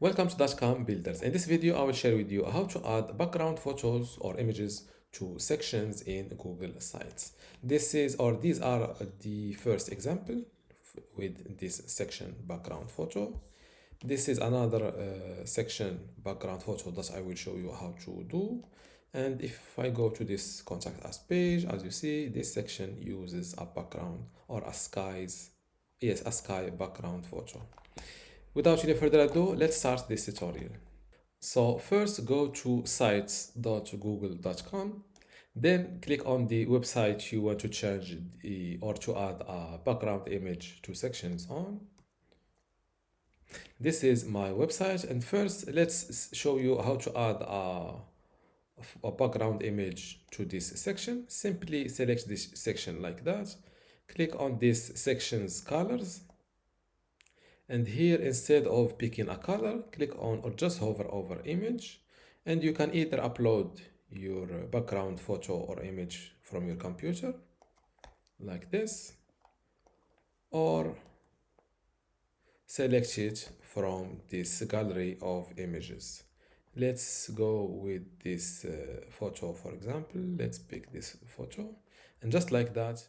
Welcome to dotcom.builders. In this video, I will share with you how to add background photos or images to sections in Google Sites. These are the first example with this section background photo. This is another section background photo that I will show you how to do. And if I go to this contact us page, as you see, this section uses a background or a sky background photo. Without any further ado, let's start this tutorial. So first go to sites.google.com, then click on the website you want to change or to add a background image to sections on. This is my website, and first let's show you how to add a background image to this section. Simply select this section like that, click on this section's colors, and here instead of picking a color, click on or just hover over image, and you can either upload your background photo or image from your computer like this, or select it from this gallery of images. Let's go with this photo, for example. Let's pick this photo, and just like that.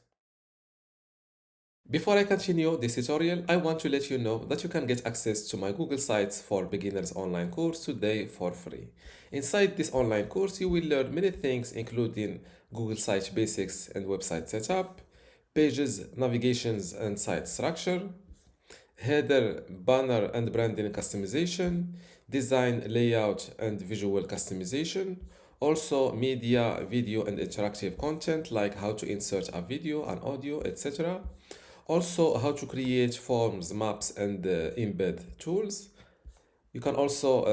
Before I continue this tutorial, I want to let you know that you can get access to my Google Sites for Beginners online course today for free. Inside this online course, you will learn many things including Google Site basics and website setup, pages, navigations and site structure, header, banner and branding customization, design, layout and visual customization, also media, video and interactive content like how to insert a video and audio, etc. Also how to create forms, maps and embed tools. You can also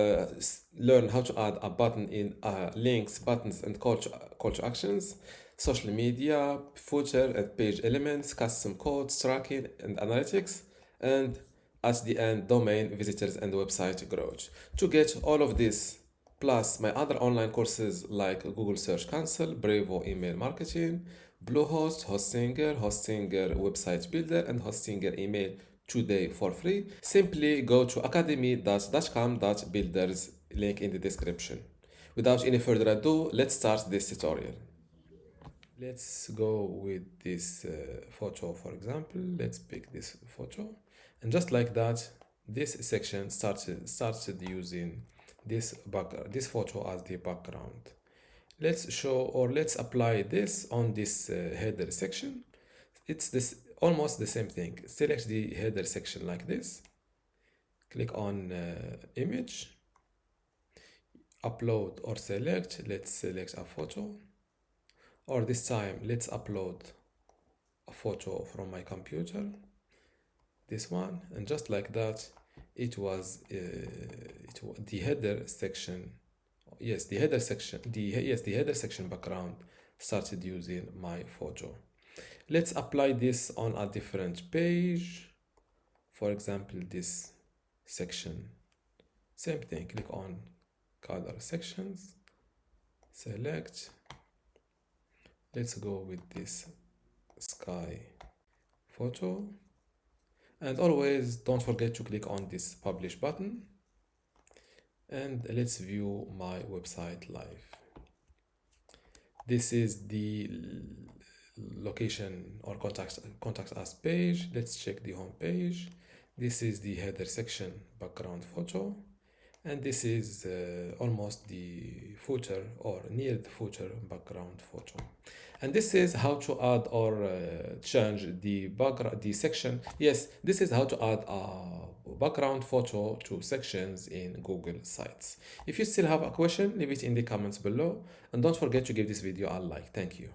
learn how to add a button in links, buttons and call to actions, social media, footer and page elements, custom codes, tracking and analytics, and at the end, domain, visitors and website growth. To get all of this, plus my other online courses like Google Search Console, Brevo Email Marketing, Bluehost, Hostinger Website Builder, and Hostinger Email today for free, simply go to academy.dotcom.builders, link in the description. Without any further ado, let's start this tutorial. Let's go with this photo, for example. Let's pick this photo, and just like that, this section started using this photo as the background. Let's apply this on this header section. It's almost the same thing. Select the header section like this, click on image, upload or select. Let's select a photo, or this time let's upload a photo from my computer, this one, and just like that, it was the header section. Yes, the header section background started using my photo. Let's apply this on a different page. For example, this section, same thing. Click on color sections, select. Let's go with this sky photo, and always don't forget to click on this publish button. And let's view my website live. This is the location or contact us page. Let's check the home page. This is the header section background photo, and this is almost the footer or near the footer background photo. And this is how to add or change the section. Yes, this is how to add a background photo to sections in Google Sites. If you still have a question, leave it in the comments below, and don't forget to give this video a like. Thank you.